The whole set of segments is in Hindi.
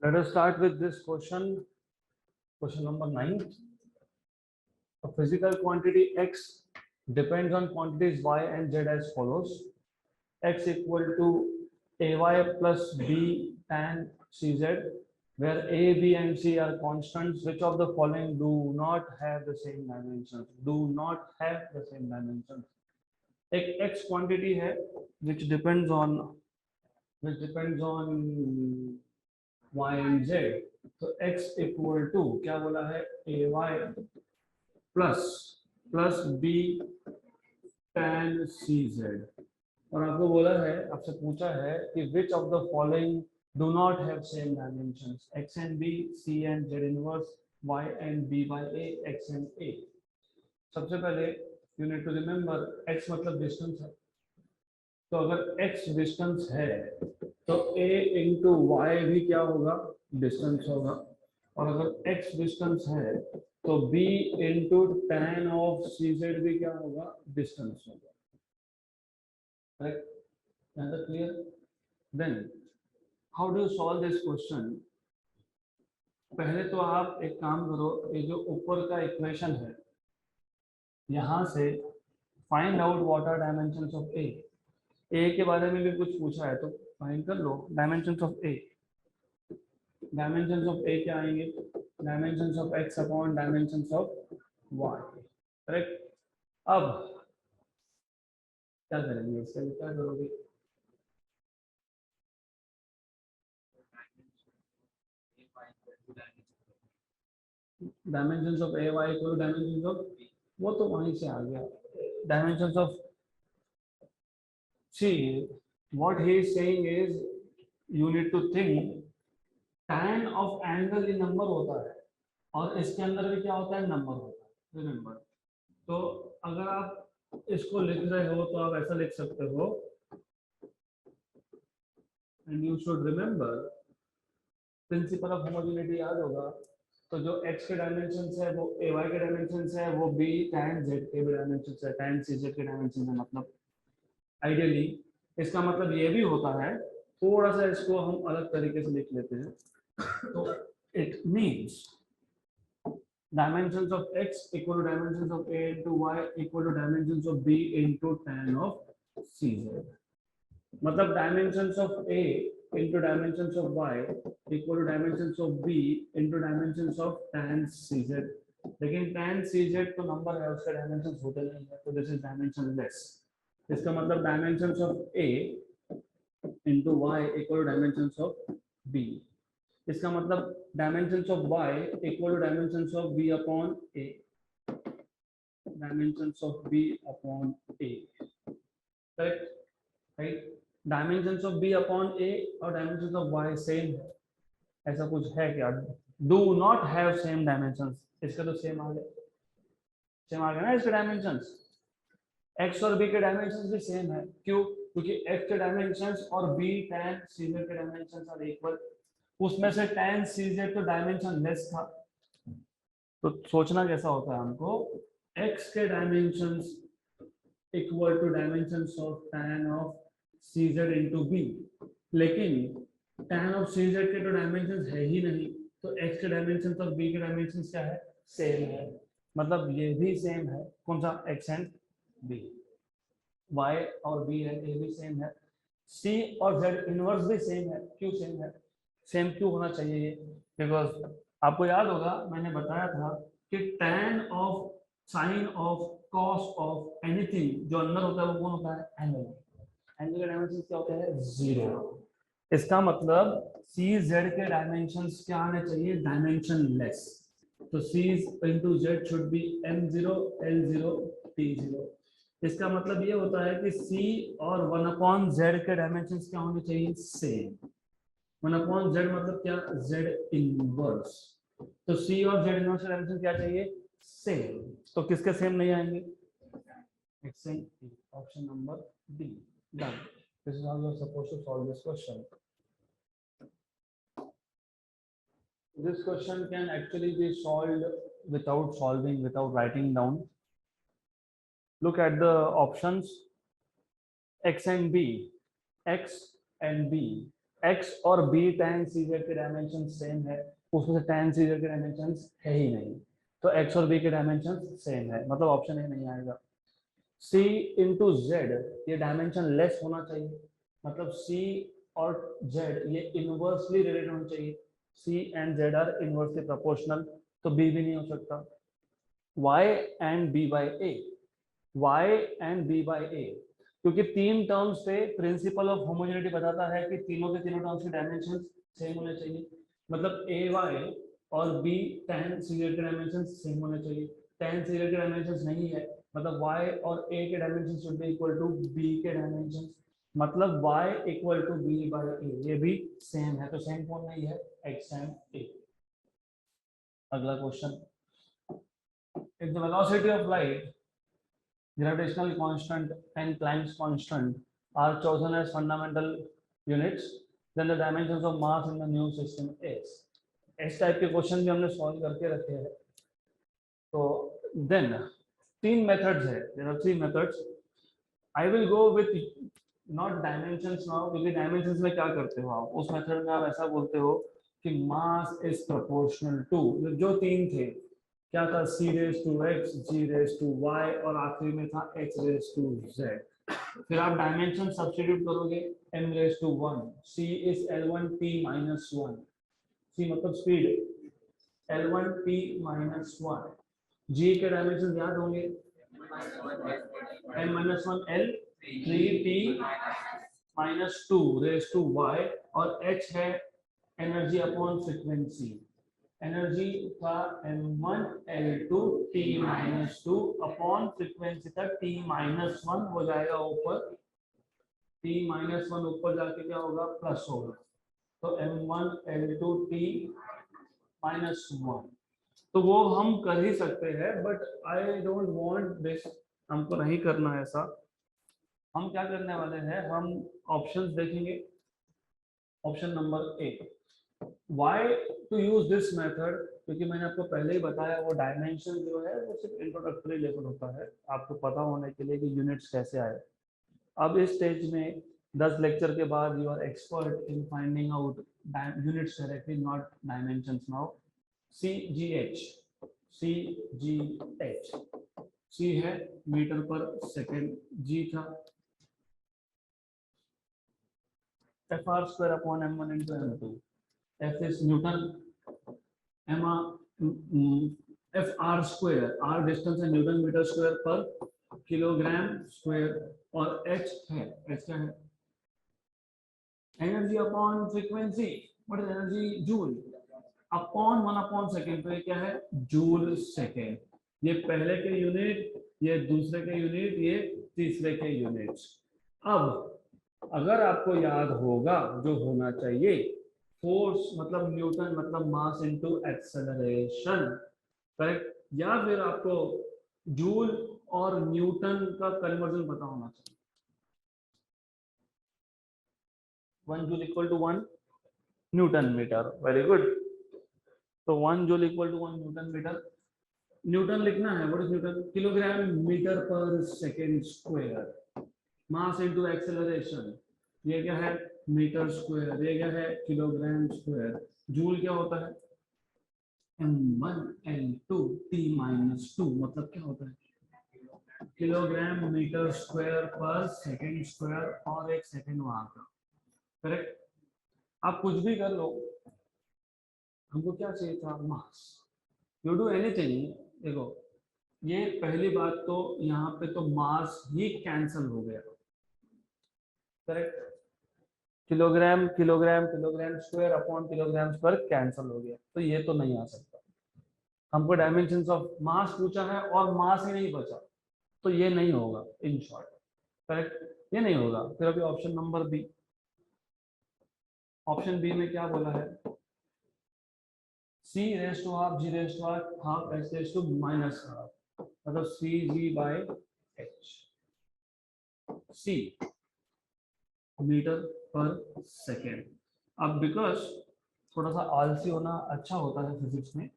Let us start with this question. Question number 9. A physical quantity x depends on quantities y and z as follows. X equal to ay plus b tan cz, where a, b and c are constants. Which of the following do not have the same dimensions? Do not have the same dimensions. एक x quantity है which depends on y and z. तो x इक्वल टू क्या बोला है, a y plus b tan c z, और आपको बोला है, आपसे पूछा है कि which of the following do not have same dimensions, x and b, c and z inverse, y and b by a, x and a. सबसे पहले you need to remember x मतलब डिस्टेंस है, तो अगर x डिस्टेंस है तो a इंटू वाई भी क्या होगा, डिस्टेंस होगा, और अगर x डिस्टेंस है तो b into tan of c z भी क्या होगा, डिस्टेंस होगा. Correct, clear? Then how do you solve this question? पहले तो आप एक काम करो, ये जो ऊपर का इक्वेशन है यहां से find out what are dimensions of A. A के बारे में भी कुछ पूछा है तो फाइंड कर लो dimensions of A. Dimensions of A क्या आएंगे, dimensions of X upon dimensions of Y. Correct. अब क्या करेंगे, इसके लिए क्या करोगे, dimensions of A Y equal dimensions of, वो तो वहीं से आ गया. Dimensions of, see what he is saying is you need to think tan of angle ये नंबर होता है और इसके अंदर भी क्या होता है, नंबर होता है. रिमेंबर, तो अगर आप इसको लिख रहे हो तो आप ऐसा लिख सकते हो, and you should remember principle of homogeneity याद होगा. तो जो x के डायमेंशंस है वो ay के डायमेंशंस है, वो b tan z के भी डायमेंशंस है, tan cz के डायमेंशंस है. मतलब आइडियली इसका मतलब ये भी होता है, थोड़ा सा इसको हम अलग तरीके से लिख लेते हैं. तो it means dimensions of x equal to dimensions of a into y equal to dimensions of b into tan of cz. मतलब dimensions of a into dimensions of y equal to dimensions of b into dimensions of tan cz. लेकिन tan cz तो नंबर है, उसका डायमेंशंस होते नहीं है, तो दिस इज डायमेंशनलेस. इसका मतलब dimensions of a into y equal to dimensions of b. इसका मतलब dimensions of y equal to dimensions of b upon a, dimensions of b upon a. Correct, right. Dimensions of b upon a और डायमेंशंस ऑफ y सेम है, ऐसा कुछ है क्या? Do not have same dimensions, इसका तो सेम आ गया, सेम आ गया ना इसके डायमेंशंस. x और b के डायमेंशंस भी सेम है, क्यों? क्योंकि x के डायमेंशंस और b tan cz के डायमेंशंस आर इक्वल. उसमें से tan cz तो डायमेंशन लेस था, तो सोचना कैसा होता है हमको, x के dimensions equal to dimensions of tan of cz into b. लेकिन tan ऑफ cz के तो डायमेंशंस है ही नहीं, तो x के डायमेंशंस और b के डायमेंशंस क्या है, सेम है. मतलब ये भी सेम है, कौन सा, x एंड b. y और b एंड a भी सेम है. c और z इनवर्स भी सेम है. क्यों सेम है, सेम क्यों होना चाहिए ये? बिकॉज आपको याद होगा मैंने बताया था कि tan of sine of cos of anything जो अंदर होता है वो कौन होता है, एंगल. एंगल के डायमेंशंस क्या होते हैं, 0. इसका मतलब सी जेड के डायमेंशंस क्या आने चाहिए, डायमेंशन लेस. तो c into Z should be m0 l0 t0. इसका मतलब ये होता है कि c और 1/z के डायमेंशंस क्या होने चाहिए, सेम. 1/z मतलब क्या, z इनवर्स. तो c और z इनवर्स डायमेंशन क्या चाहिए, सेम. तो किसके सेम नहीं आएंगे, x and e. Option number D. Done. This is how you are supposed to solve this question. This question can actually be solved without solving, without writing down. Look at the options, x and b, x and b. x और b tan cz के डायमेंशन सेम है, उसमें से tan cz के डायमेंशन है ही नहीं, तो x और b के डायमेंशन सेम है, मतलब ऑप्शन ए नहीं आएगा। c इंटू जेड, ये डायमेंशन लेस होना चाहिए, मतलब c और z ये इनवर्सली रिलेटेड होना चाहिए, c and z are inversely proportional, तो b भी नहीं हो सकता। y and b by a, y and b by a, क्योंकि तीन टर्म्स पे प्रिंसिपल ऑफ होमोजेनिटी बताता है कि तीनों के तीनों टर्म्स के डायमेंशन सेम होने चाहिए, मतलब ए वाई और बी tan सीरियल के डायमेंशन सेम होने चाहिए, tan सीरियल के डायमेंशन नहीं है, मतलब y और a के dimension should be equal to b के डायमेंशन, मतलब y equal to b by a, ये भी सेम है, तो सेम कौन नहीं है, x एंड a। अगला question, if the velocity of light, gravitational constant and Planck's constant are chosen as fundamental units, then the dimensions of mass in the new system is। इस टाइप के क्वेश्चन भी हमने सॉल्व करके रखे हैं। तो देन तीन मेथड्स है, there are three methods. I will go with not dimensions now, क्योंकि डायमेंशंस में क्या करते हो आप, उस मेथड में आप ऐसा बोलते हो कि मास इज प्रोपोर्शनल टू, जो तीन थे क्या था, c raise to x, g raise to y और आखिरी में था h रेज टू z। फिर आप डायमेंशन सब्स्टिट्यूट करोगे, m raise to 1, c is l1 p minus 1, c मतलब speed, l1 p minus 1, g के डायमेंशन याद होंगे, m minus 1 l, 3 p minus 2 raise to y, और h है एनर्जी अपॉन फ्रीक्वेंसी, एनर्जी का m1 l2 t minus 2 upon frequency तक t माइनस 1 हो जाएगा ऊपर, t माइनस 1 ऊपर जाके क्या होगा, प्लस होगा, तो m1 l2 t माइनस 1, तो वो हम कर ही सकते हैं, but I don't want this, हमको नहीं करना ऐसा। हम क्या करने वाले हैं, हम ऑप्शंस देखेंगे। Option number A, why to use this method, क्योंकि मैंने आपको पहले ही बताया वो डायमेंशन जो है वो सिर्फ इंट्रोडक्टरी लेवल होता है, आपको पता होने के लिए कि यूनिट्स कैसे आए। अब इस स्टेज में 10 लेक्चर के बाद you are expert in finding out units directly, not dimensions now. C G H, C G H, C है मीटर पर सेकेंड, जी था F R square upon m1 into m2, F is Newton, m f r square, r distance है न्यूटन मीटर स्क्वायर पर किलोग्राम स्क्वायर, और h है, h क्या है, energy upon frequency, what is energy, joule upon 1 upon second, तो ये क्या है, जूल सेकेंड, ये पहले के यूनिट, ये दूसरे के यूनिट, ये तीसरे के यूनिट्स। अब अगर आपको याद होगा जो होना चाहिए, फोर्स मतलब न्यूटन मतलब मास इनटू एक्सेलरेशन, करेक्ट, या फिर आपको जूल और न्यूटन का कन्वर्जन पता होना चाहिए। 1 joule equal to 1 newton metre, very good, तो 1 joule equal to 1 newton metre, newton लिखना है, what is newton, kilogram metre पर second square, mass into acceleration, ये क्या है, मीटर स्क्वायर, ये क्या है, किलोग्राम स्क्वायर, जूल क्या होता है, m1 l2 t माइनस 2, मतलब क्या होता है, किलोग्राम मीटर स्क्वायर पर सेकेंड स्क्वायर, और एक सेकेंड वहां का, करेक्ट। आप कुछ भी कर लो, हमको क्या चाहिए था, मास, यू डू एनीथिंग, देखो ये पहली बात तो यहाँ पे तो मास ही कैंसल हो गया, correct, kilogram kilogram kilogram square upon kilogram square cancel हो गया, तो ये तो नहीं आ सकता। हमको डायमेंशंस ऑफ मास पूछा है और मास ही नहीं बचा, तो ये नहीं होगा, इन शॉर्ट, करेक्ट, ये नहीं होगा। फिर अभी option number B, option B में क्या बोला है, c raise to half, g raise to half, h raise to minus half, मतलब c g by h, c metre पर सेकेंड। अब बिकॉज थोड़ा सा आलसी होना अच्छा होता है फिजिक्स में,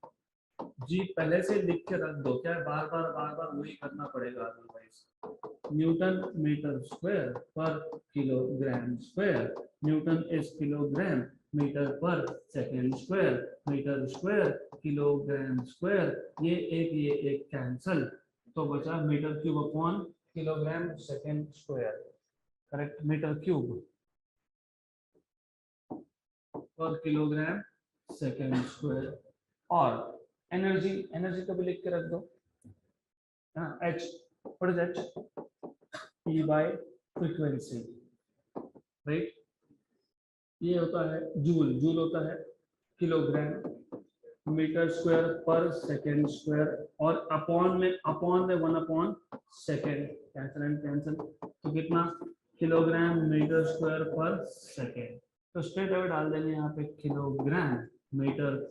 जी पहले से लिख के रख दो, क्या बार बार वही करना पड़ेगा, अदरवाइज न्यूटन मीटर स्क्वायर पर kilogram square, newton is kilogram, metre पर second square, metre square kilogram square, ये एक कैंसल, तो बचा metre cube upon kilogram second square, correct, metre cube पर किलोग्राम सेकेंड स्क्वायर। और एनर्जी, एनर्जी को भी लिख के रख दो, H, what is H, E by frequency, right, ये होता है जूल, जूल होता है किलोग्राम मीटर स्क्वायर पर सेकेंड स्क्वायर, और अपॉन में 1 upon second, cancel and cancel, तो कितना किलोग्राम मीटर स्क्वायर पर सेकेंड, तो स्ट्रेट अवे डाल देंगे यहाँ पे किलोग्राम मीटर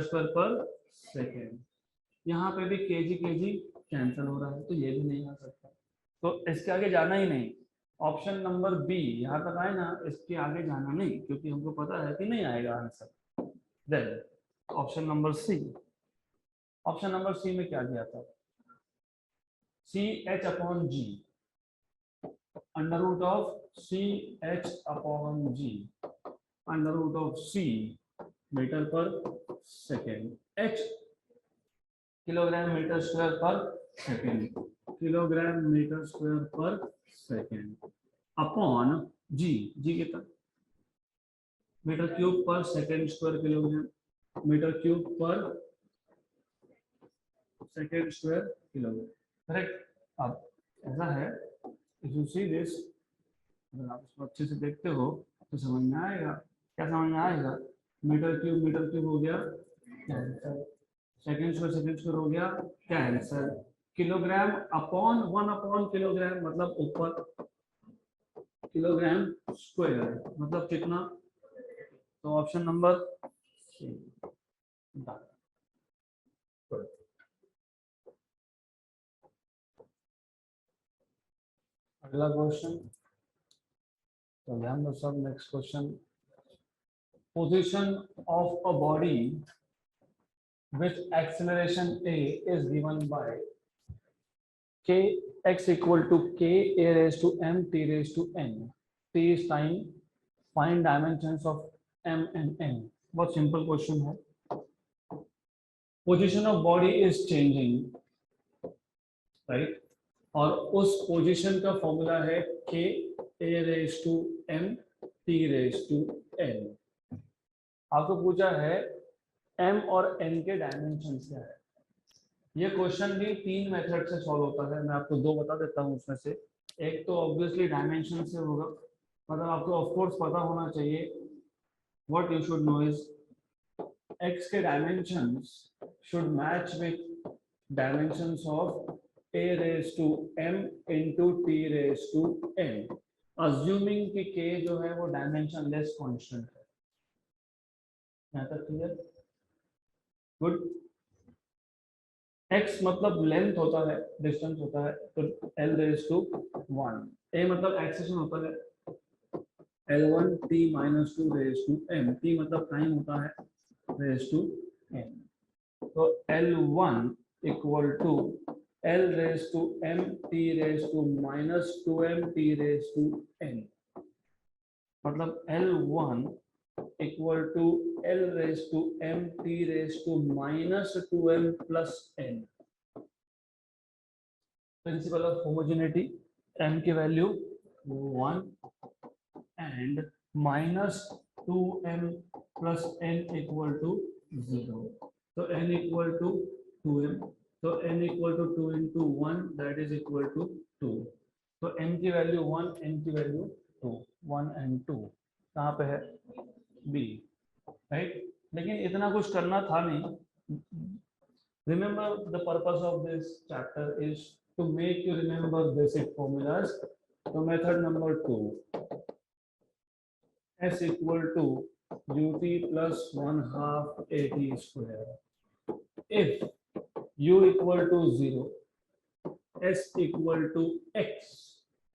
स्क्वायर पर सेकेंड। यहाँ पे भी केजी केजी कैंसिल हो रहा है, तो ये भी नहीं आ सकता, तो इसके आगे जाना ही नहीं। ऑप्शन नंबर बी यहाँ तक आए ना, इसके आगे जाना नहीं, क्योंकि हमको पता है कि नहीं आएगा answer. Then option number C, option number C में क्या दिया था, C H upon G, under root of C H upon G, under root of C metre पर second, H kilogram metre square पर सेकेंड, किलोग्राम मीटर स्क्वायर पर सेकेंड, अपॉन जी, जी कितना मीटर क्यूब पर second square kilogram, metre cube पर सेकेंड स्क्वायर किलोग्राम, करेक्ट। अब ऐसा है, इफ यू सी दिस, अगर आप इसको अच्छे से देखते हो तो समझ में आएगा, क्या समझ में आएगा, मीटर क्यूब हो गया कैंसल, सेकेंड स्क्वायर हो गया cancel, kilogram upon 1 upon kilogram मतलब ऊपर, किलोग्राम स्क्वायर मतलब कितना, तो ऑप्शन नंबर सी। अगला क्वेश्चन, तो ध्यान दो सब, next question, position of a body with acceleration a is given by k x equal to k a raised to m t raised to n, t is time, find dimensions of m and n। बहुत सिंपल क्वेश्चन है, position of body is changing, right, और उस पोजीशन का फॉर्मूला है k a raised to m t raised to n। आपको पूछा है m और n के डायमेंशन क्या है। ये क्वेश्चन भी 3 मेथड से सॉल्व होता है, मैं आपको 2 बता देता हूँ उसमें से। एक तो ऑब्वियसली डायमेंशन से होगा, मतलब आपको ऑफ कोर्स पता होना चाहिए, what you should know is x के dimensions should match with dimensions of a raised to m into t raised to n, assuming कि k जो है वो डायमेंशन लेस कांस्टेंट है। यहाँ तक क्लियर, गुड। x मतलब लेंथ होता है, डिस्टेंस होता है, तो l रेज टू 1, a मतलब एक्सेशन होता है, l1 t minus 2 raise to m, t मतलब टाइम होता है, रेज टू m, तो l1 equal to l raise to m t raise to minus 2m t raise to n, मतलब l1 equal to l raised to m t raised to minus 2m plus n। Principle of homogeneity, m की value 1 and minus 2m plus n equal to 0, तो n equal to 2m, तो n equal to 2 into 1 that is equal to 2, तो m की वैल्यू 1, n की वैल्यू 2, 1 and 2 कहाँ पे है, b, राइट। लेकिन इतना कुछ करना था नहीं। Remember the purpose of this chapter is to make you remember basic formulas. तो method number 2, s equal to ut plus 1/2 at square, if u equal to 0, s equal to x,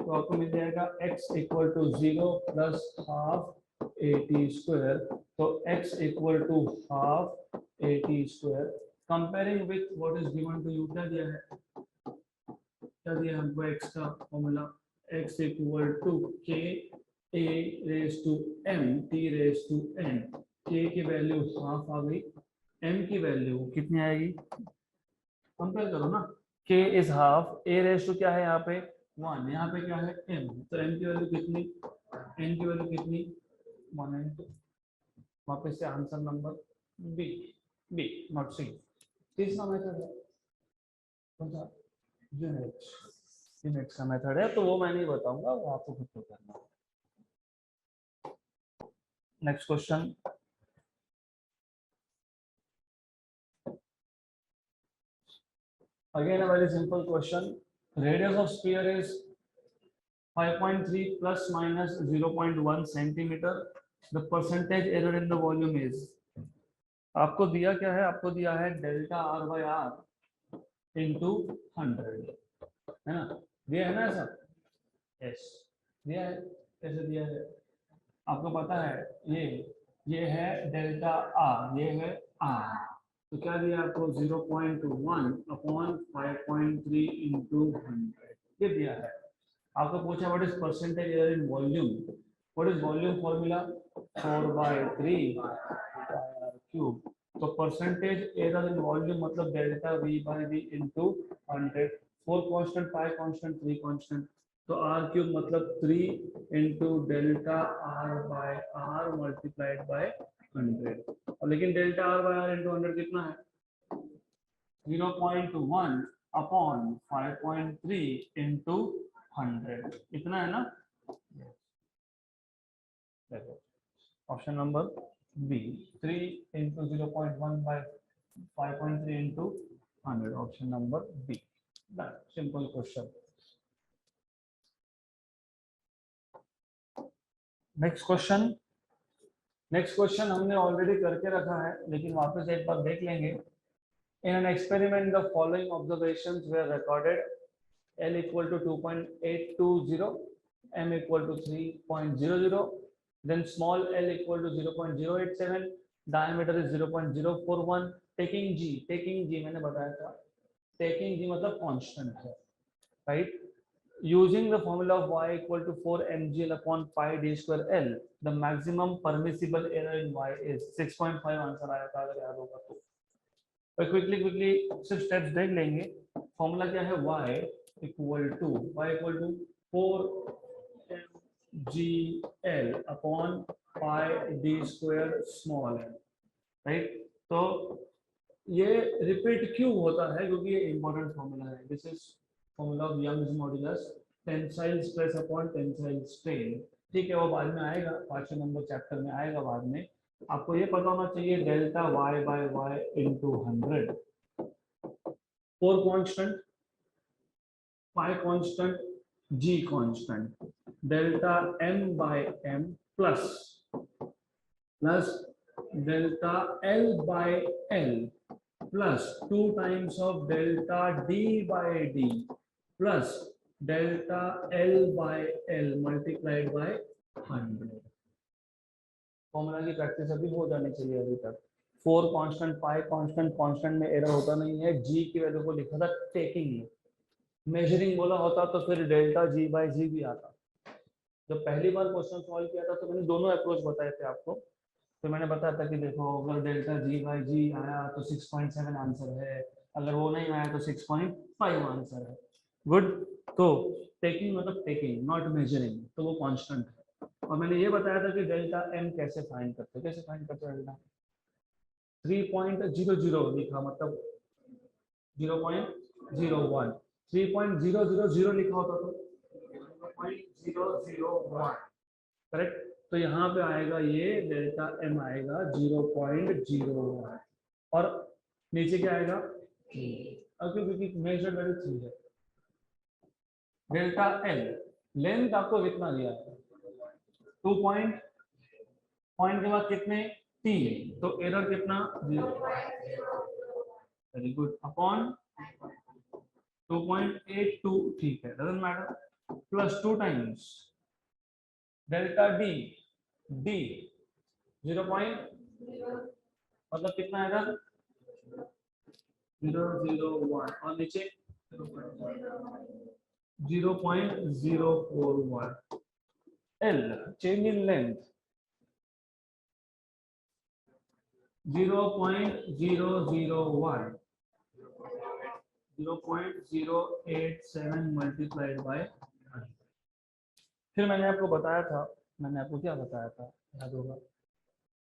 तो आपको मिल जाएगा x equal to 0 plus half at square, तो x equal to half at square, comparing with what is given to you, क्या दिया है क्या दिया हमको x का formula, x equal to k a raise to m t raise to n, k की वैल्यू हाफ आ गई, m की वैल्यू कितनी आएगी, कंपेयर करो ना, k is half, a raise to क्या है यहाँ पे 1, यहाँ पे क्या है m, तो m की वैल्यू कितनी, n की वैल्यू कितनी 1 and 2, वापस से आंसर नंबर बी नॉट सी। तीसरा मेथड है कौन सा, यूनिट्स का मेथड है, तो वो मैं नहीं बताऊंगा, वो आपको खुद को करना। Next question, again a very simple question, radius of sphere is 5.3 plus minus 0.1 centimeter, the percentage error in the volume is, आपको दिया क्या है, आपको दिया है delta r by r into 100, है ना, दिया है ना ऐसा, यस दिया है, कैसे दिया है आपको पता है, ये है डेल्टा आर, ये है आर, तो क्या दिया आपको 0.1 अपॉन 5.3 इंटू 100, ये दिया है। आपको पूछा what is percentage error in volume, what is volume formula 4/3 cube, तो परसेंटेज एरर इन वॉल्यूम मतलब delta we by we into 100, 4 constant 5 constant 3 constant, तो आर क्यूब मतलब 3 into delta r by r multiplied by 100, और लेकिन delta r by r into 100 कितना है 0.1 अपॉन 5.3 इंटू 100, इतना है ना, देखो option number B 3 into 0.1 by 5.3 into 100, option number B, simple question. Next question हमने ऑलरेडी करके रखा है, लेकिन वापस एक बार देख लेंगे। In an experiment the following observations were recorded, L equal to 2.820, M equal to 3.00, then small l equal to 0.087, diameter is 0.041, taking G मैंने बताया था, taking G मतलब constant है, right? Using the formula of y equal to 4 mgl upon pi d square l, the maximum permissible error in y is 6.5, answer आया था अगर याद होगा तो। क्विकली सिर्फ स्टेप्स देख लेंगे। फॉर्मूला क्या है, y equal to 4 mgl upon pi d square small l, right. तो ये रिपीट क्यों होता है, क्योंकि ये इंपॉर्टेंट फॉर्मूला है। This is formula of Young's modulus, tensile stress upon tensile strain, ठीक है, वो बाद में आएगा, 5वें नंबर चैप्टर में आएगा बाद में। आपको ये पता होना चाहिए delta y by y into 100, 4 constant, pi constant, g constant, delta m by m plus delta l by l plus 2 times of delta d by d plus delta l by l multiplied by 100। Formula की प्रैक्टिस अभी हो जानी चाहिए अभी तक। 4 कांस्टेंट, 5 कांस्टेंट, कांस्टेंट में एरर होता नहीं है। g की वैल्यू को लिखा था टेकिंग में, मेजरिंग बोला होता तो फिर डेल्टा g बाय g भी आता। जब पहली बार क्वेश्चन सॉल्व किया था तो मैंने दोनों अप्रोच बताए थे आपको। तो मैंने बताया था कि देखो अगर डेल्टा g बाय g आया तो 6.7 आंसर है, अगर वो नहीं आया तो 6.5 आंसर है। गुड। तो टेकिंग मतलब टेकिंग, नॉट मेजरिंग, तो वो कांस्टेंट है। और मैंने ये बताया था कि डेल्टा m कैसे फाइंड करते, कैसे फाइंड करते हैं डेल्टा, 3.00 लिखा मतलब 0.01, 3.000 लिखा होता तो 0.001, करेक्ट। तो यहाँ पे आएगा ये डेल्टा m आएगा 0.01 और नीचे क्या आएगा, क्योंकि मेजर वैल्यू 3 है। डेल्टा l लेंथ आपको कितना दिया है, 2 पॉइंट के बाद कितने 3, तो एरर कितना 0, वेरी गुड, अपॉन 2.82, ठीक है, doesn't matter, plus 2 times delta d 0. मतलब कितना आएगा 001 और नीचे 0.041. L, change in length 0.001, 0.087 multiplied by 100. फिर मैंने आपको बताया था, मैंने आपको क्या बताया था, याद होगा,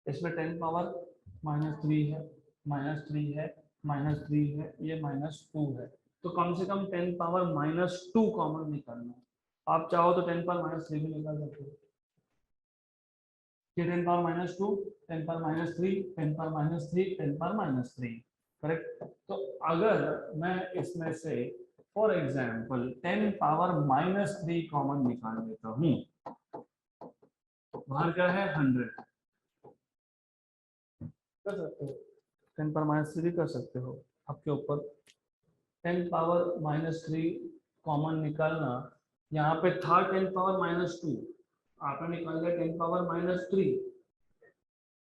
इसमें 10 पावर -3 है, -3 है, -3 है, ये -2 है, तो कम से कम 10 पावर -2 कॉमन निकालना है। आप चाहो तो 10 पावर -3 भी निकाल सकते हो। 10 power -2, 10 power -3, 10 power -3, 10 power -3, correct. तो अगर मैं इसमें से फॉर एग्जाम्पल 10 पावर -3 कॉमन निकाल लेता हूँ, बाहर क्या है 100, कर सकते हो, 10 पावर -3 भी कर सकते हो, आपके ऊपर। 10 पावर -3 कॉमन निकालना, यहाँ पे था 10 पावर -2, आपने निकाल लिया 10 पावर -3,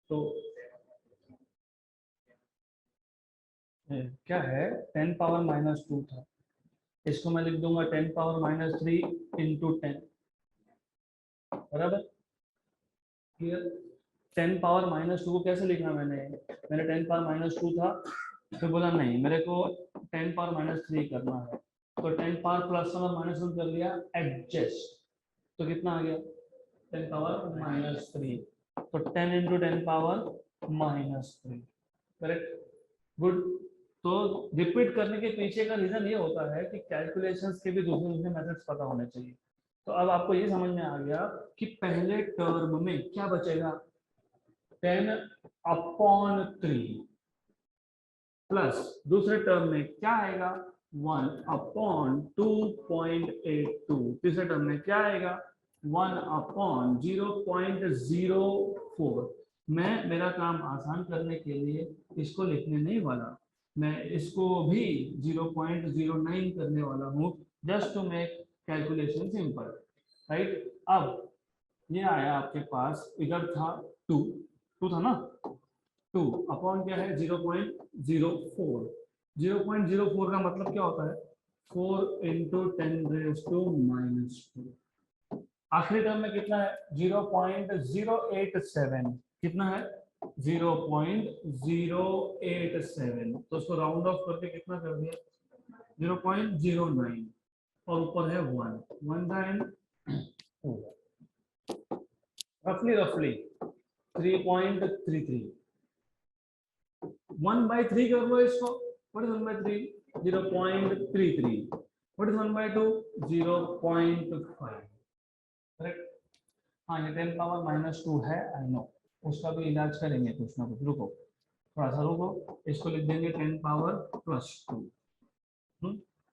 तो क्या है 10 पावर -2 था, इसको मैं लिख दूंगा 10 पावर -3 इंटू 10, बराबर, क्लियर। 10 पावर -2 को कैसे लिखना, मैंने 10 पावर -2 था, फिर बोला नहीं मेरे को 10 पावर -3 करना है, तो 10 पावर +1 और -1 कर लिया एडजस्ट, तो कितना आ गया 10 पावर -3, तो 10 इंटू 10 पावर -3, करेक्ट, गुड। तो रिपीट करने के पीछे का रीजन ये होता है कि कैलकुलेशंस के भी दूसरे दूसरे मेथड्स पता होने चाहिए। तो अब आपको ये समझ में आ गया कि पहले टर्म में क्या बचेगा, 10/3 प्लस दूसरे टर्म में क्या आएगा 1/2.82, तीसरे टर्म में क्या आएगा 1/0.04। मैं मेरा काम आसान करने के लिए इसको लिखने नहीं वाला, मैं इसको भी 0.09 करने वाला हूँ, just to make calculation simple, right. अब ये आया आपके पास, इधर था 2 था ना, 2 अपॉन क्या है 0.04, 0.04 का मतलब क्या होता है 4 इंटू 10⁻²। आखिरी टर्म में कितना है 0.087, कितना है 0.087, तो उसको राउंड ऑफ करके कितना कर दिया 0.09, और ऊपर है 1 रफली 3.33, 1/3 कर लो इसको, what is 1/3 0.33, what is 1/2 0.5, correct. हाँ ये 10 पावर -2 है, आई नो, उसका भी इलाज करेंगे कुछ ना कुछ, रुको थोड़ा सा रुको, इसको लिख देंगे 10 पावर +2,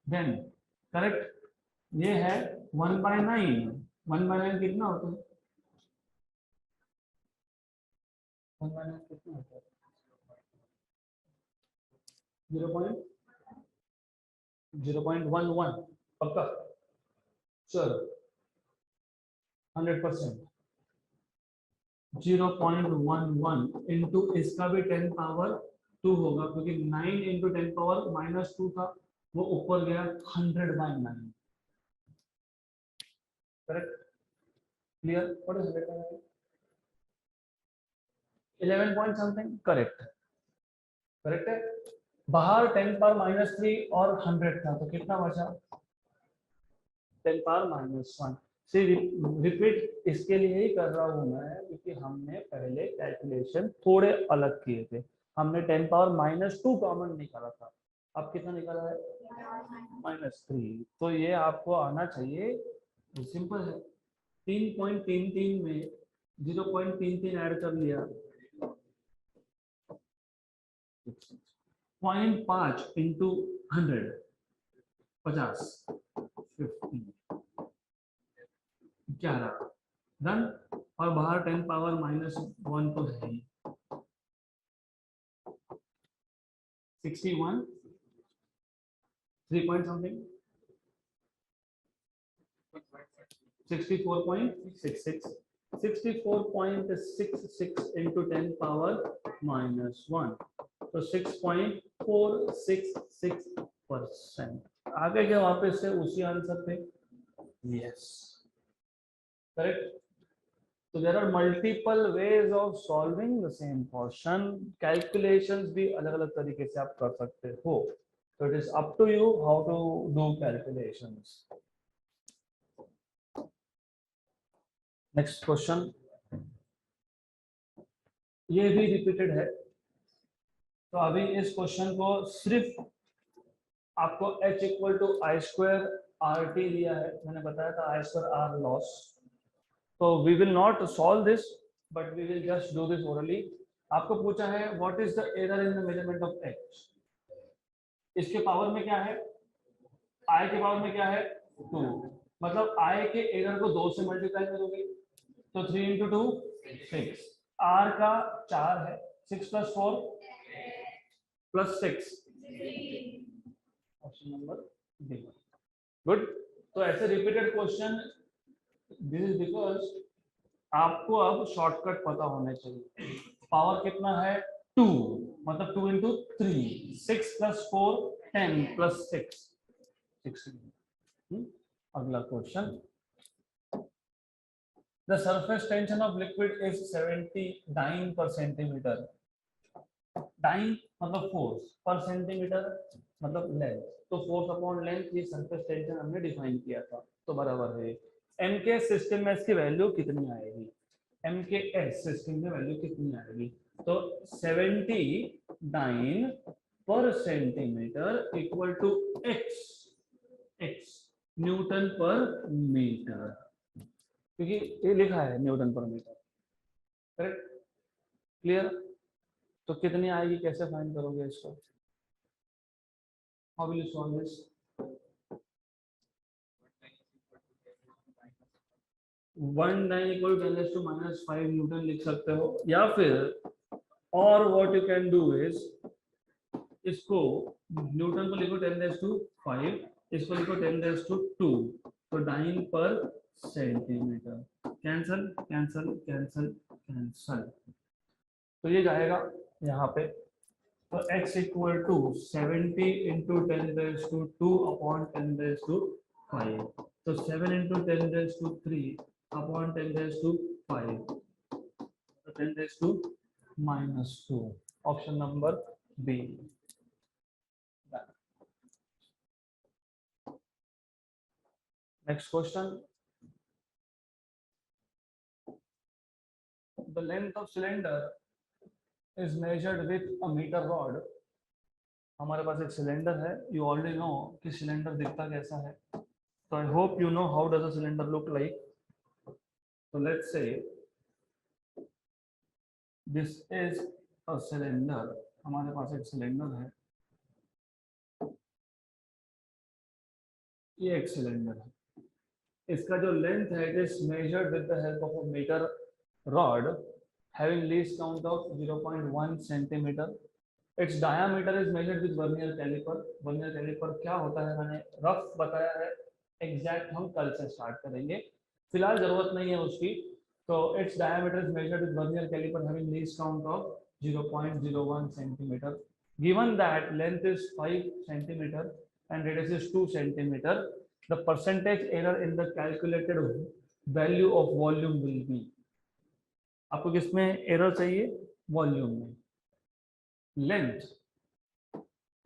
देन करेक्ट। ये है 1/9, 1/9 कितना होता है 1/9 कितना होता है 0.11, पक्का, चलो 100%, 0.11 इंटू इसका भी 10 पावर 2 होगा, क्योंकि 9 इंटू 10 पावर -2 था, वो ऊपर गया 100/9, correct, clear, what is 11 point something, correct, correct है। बाहर 10 पावर -3 और 100 था, तो कितना बचा 10 पावर -1 से। रिपीट इसके लिए ही कर रहा हूं मैं, क्योंकि हमने पहले कैलकुलेशन थोड़े अलग किए थे, हमने 10 पावर -2 कॉमन निकाला था, अब कितना निकाला है -3, तो ये आपको आना चाहिए, सिंपल है, 3.33 में 0.33 ऐड कर लिया, 0.5 इंटू 100 50, 50 11 डन, और बाहर 10 पावर -1 तो है ही, 61 3 पॉइंट समथिंग 64.66, 64.66 इंटू 10 पावर -1, तो 6.466%, आगे क्या वापस से उसी आंसर पे? Yes, correct. तो there are multiple ways of solving the same question, calculations भी अलग अलग तरीके से आप कर सकते हो, तो it is up to you how to do calculations. Next question, ये भी रिपीटेड है, तो अभी इस क्वेश्चन को सिर्फ आपको h equal to I square R T दिया है, मैंने बताया था आई स्क्वायर आर लॉस, तो we will not solve this but we will just do this orally. आपको पूछा है what is the error in the measurement of h, इसके पावर में क्या है, i के पावर में क्या है 2, मतलब i के एरर को 2 से मल्टीप्लाई करोगे तो 3 इंटू 2 6, r का 4 है, 6 plus 4 plus 6, option number D. Good. तो ऐसे repeated question, this is because आपको अब शॉर्टकट पता होने चाहिए। पावर कितना है 2, मतलब 2 इंटू 3, 6 प्लस 4 10 प्लस 6 16। अगला question, the surface tension of liquid is 79 पर सेंटीमीटर, डाइन मतलब फोर्स, पर सेंटीमीटर मतलब लेंथ, तो फोर्स अपॉन लेंथ ये सरफेस टेंशन हमने डिफाइन किया था, तो बराबर है एम के सिस्टम में इसकी वैल्यू कितनी आएगी, एम के एस सिस्टम में वैल्यू कितनी आएगी, तो 79 पर centimetre equal to x, x newton पर मीटर, क्योंकि ये लिखा है न्यूटन पर मीटर, करेक्ट, क्लियर। तो कितनी आएगी, कैसे फाइंड करोगे इसको, how will you solve this, 19 equal to 10⁻⁵ newton लिख सकते हो, या फिर और what you can do is इसको न्यूटन को लिखो 10⁵, इसको लिखो 10⁻², तो डाइन पर centimetre, cancel cancel cancel cancel, तो ये जाएगा यहाँ पे, तो x equal to 70 into 10⁻² upon 10⁵, तो 7 इंटू 10⁻³ अपॉन 10⁵, तो 10⁻², option number B. Next question, the length of cylinder is measured with a metre rod. हमारे पास एक सिलेंडर है, यू ऑलरेडी नो कि सिलेंडर दिखता कैसा है, तो I hope you know how does a cylinder look like, तो let's say this is a cylinder, हमारे पास एक सिलेंडर है, ये एक सिलेंडर है, इसका जो लेंथ है it is measured with the help of a metre rod having least count of 0.1 centimetre, its diameter is measured with vernier caliper. Vernier caliper क्या होता है मैंने रफ बताया है, एग्जैक्ट हम कल से स्टार्ट करेंगे, फिलहाल जरूरत नहीं है उसकी। तो its diameter is measured with vernier caliper having least count of 0.01 centimeter. Given that length is 5 centimeter and radius is 2 centimeter, the percentage error in the calculated value of volume will be, आपको किसमें एरर चाहिए, वॉल्यूम में। Length,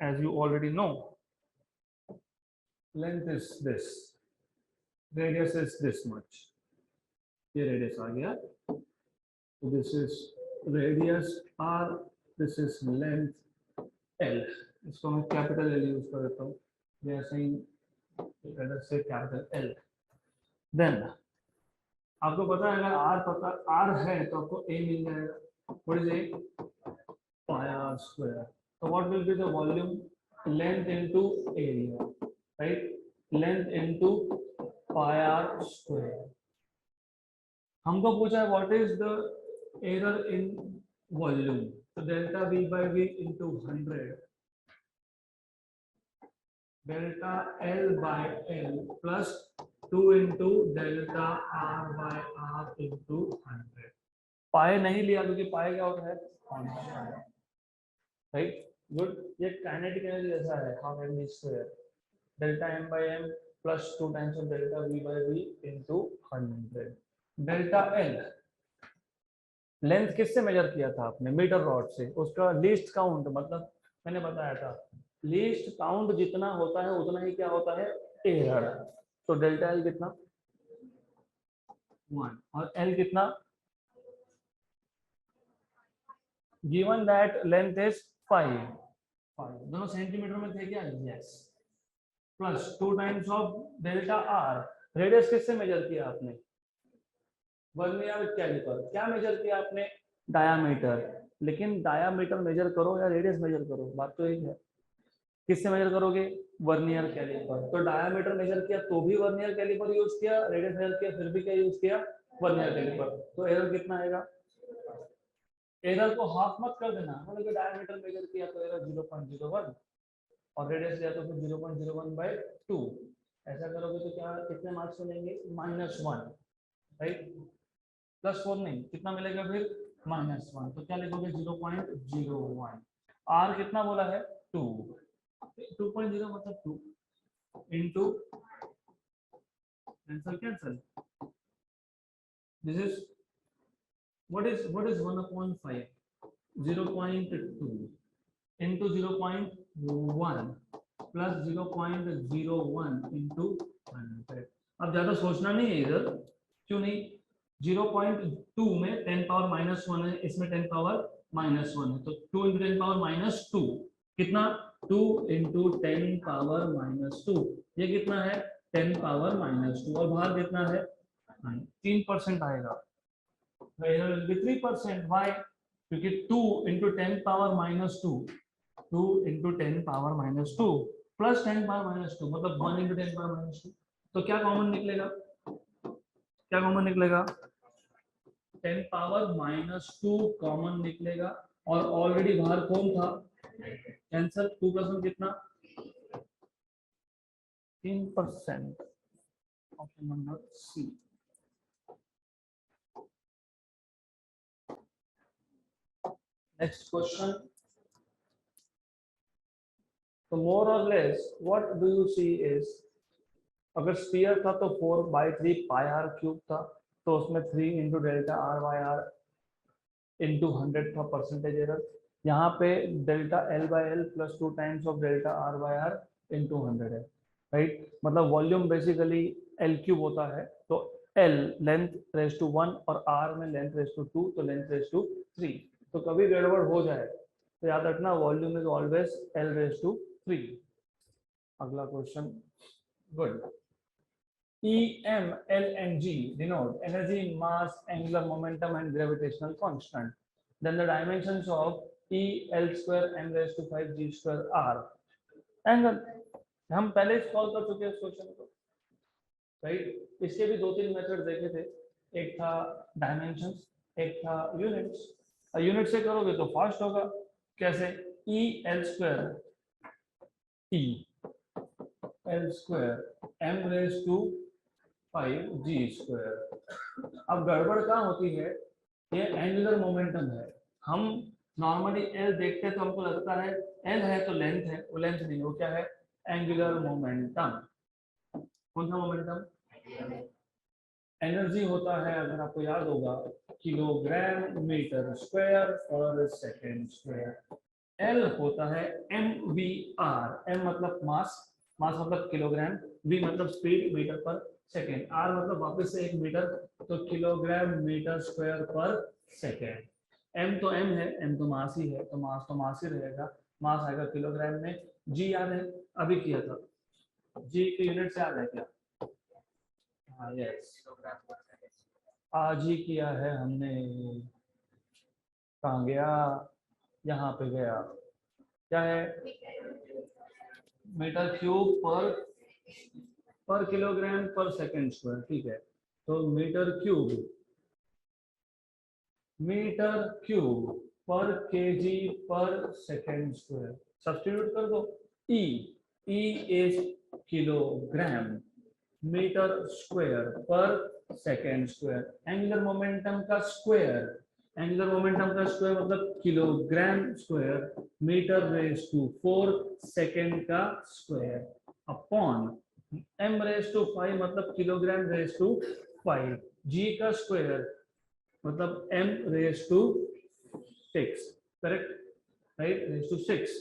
as you already know, length is this, radius is this much, ये radius आ गया, so this is radius r, this is length l, इसको मैं कैपिटल L यूज कर देता हूँ, जैसे ही से कैपिटल L। देन आपको पता है अगर r पता r है तो आपको a मिल जाएगा, what is a, pi r square, so what will be the volume, length into area, right, length into pi r square। हमको पूछा है what is the error in volume, तो delta v by v into 100, delta l by l plus 2 into delta r by r into 100। Pi नहीं लिया क्योंकि पाए क्या होता है कांस्टेंट, राइट, गुड। ये काइनेटिक एनर्जी जैसा है half M V square, delta M by M plus 2 times of delta we by we into 100। Delta L length किससे मेजर किया था आपने? मीटर रॉड से। उसका लीस्ट काउंट मतलब मैंने बताया था लीस्ट काउंट जितना होता है उतना ही क्या होता है? एरर। तो डेल्टा एल कितना? 1 और एल कितना? गिवन दैट लेंथ इज 5 दोनों सेंटीमीटर में थे क्या? Yes. Plus 2 times of delta are. Radius किससे मेजर किया आपने? Vernier caliper. क्या मेजर किया आपने? डायामीटर। लेकिन डायामीटर मेजर करो या रेडियस मेजर करो, बात तो एक है। किससे मेजर करोगे? Vernier caliper. तो डायामीटर मेजर किया तो भी वर्नियर कैलिपर यूज किया, रेडियस मेजर किया फिर भी क्या यूज किया? Vernier caliper. तो एरर कितना आएगा? एरर को हाफ मत कर देना, मतलब कि डायमीटर मेजर किया तो एरर 0.01 और रेडियस लिया तो फिर 0.01/2। ऐसा करोगे तो क्या कितने मार्क्स मिलेंगे? -1, राइट। +4 नहीं, कितना मिलेगा फिर? -1। तो क्या लिखोगे? 0.01। आर कितना बोला है? 2। 2.0 मतलब 2 into cancel cancel. This is what is 1/5? 0.2 into 0.1 plus 0.01 into 100। अब ज्यादा सोचना नहीं है इधर। क्यों नहीं? 0.2 में 10 पावर -1 है, इसमें 10 पावर -1 है, तो 2 into 10 पावर -2 कितना? 2 into 10 पावर -2। ये कितना है? 10 पावर -2 और बाहर कितना है? 3% आएगा। 3%। वाई? क्योंकि 2 into 10 power -2 2 into 10 power -2 plus 10 power -2 मतलब 1 into 10 पावर -2। तो क्या कॉमन निकलेगा? क्या कॉमन निकलेगा? 10 पावर -2 कॉमन निकलेगा। और ऑलरेडी बाहर कौन था? कैंसल। 2 प्लस 1 कितना? 3%। Option number C. Next question. तो मोर और less what do you see is, अगर स्फीयर था तो 4/3 पाई आर क्यूब था, तो उसमें 3 into delta r by r into 100 था परसेंटेज एरर। यहाँ पे delta l by l plus 2 times of delta r by r into 100 है, राइट। मतलब वॉल्यूम बेसिकली एल क्यूब होता है, तो एल लेंथ रेज टू 1 और आर में लेंथ रेज टू 2, तो लेंथ रेज टू 3। तो कभी गड़बड़ हो जाए तो याद रखना volume is always l raise to 3। अगला question. Good. E, M, L and G denote energy, mass, angular momentum and gravitational constant. Then the dimensions of E, L square, M raised to 5 G square are. Angle हम पहले सॉल्व कर चुके हैं इस क्वेश्चन को, राइट। इसके भी 2-3 मेथड देखे थे। एक था डायमेंशंस, एक था यूनिट्स। यूनिट से करोगे तो फास्ट होगा। कैसे? E L square T L square M raised to 5G square। अब गड़बड़ कहाँ होती है? ये एंगुलर मोमेंटम है। हम नॉर्मली एल देखते हैं तो हमको लगता है एल है तो लेंथ है, वो लेंथ नहीं, वो क्या है? Angular momentum. कौन सा मोमेंटम? एनर्जी होता है, अगर आपको याद होगा, किलोग्राम मीटर स्क्वायर पर सेकेंड स्क्वायर। एल होता है MVR। एम मतलब मास, मास मतलब किलोग्राम, वी मतलब स्पीड मीटर पर सेकेंड, आर मतलब वापस से 1 मीटर, तो किलोग्राम मीटर स्क्वायर पर सेकेंड। एम तो एम है, एम तो मास ही है, तो मास ही रहेगा, मास आएगा किलोग्राम में। जी याद है, अभी किया था। जी के यूनिट से याद है क्या? हाँ यस, आज ही किया है हमने। कहाँ गया? यहाँ पे गया। क्या है? मीटर क्यूब पर किलोग्राम पर सेकेंड स्क्वायर, ठीक है। तो मीटर क्यूब पर केजी पर सेकेंड स्क्वायर सब्स्टिट्यूट कर दो। E is kilogram metre square पर सेकेंड स्क्वायर। एंगुलर मोमेंटम का स्क्वायर, एंगुलर मोमेंटम का स्क्वायर मतलब kilogram square metre raise to 4 second का square. Upon m raise to 5 मतलब किलोग्राम रेज टू 5, g का स्क्वायर मतलब m raise to 6, correct, right, raise to 6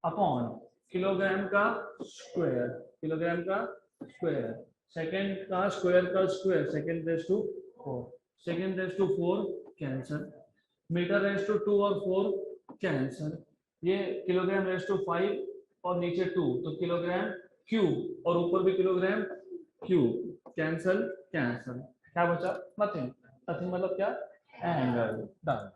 upon kilogram का स्क्वायर, किलोग्राम का स्क्वायर, सेकंड का square, second raise to 4, second raise to 4 cancel, metre raise to 2 और 4 कैंसिल, ये किलोग्राम रेज टू 5 और नीचे 2 तो किलोग्राम क्यूब और ऊपर भी किलोग्राम क्यूब, कैंसिल कैंसिल, क्या बचा, नथिंग, नथिंग मतलब क्या, एंगल, डन।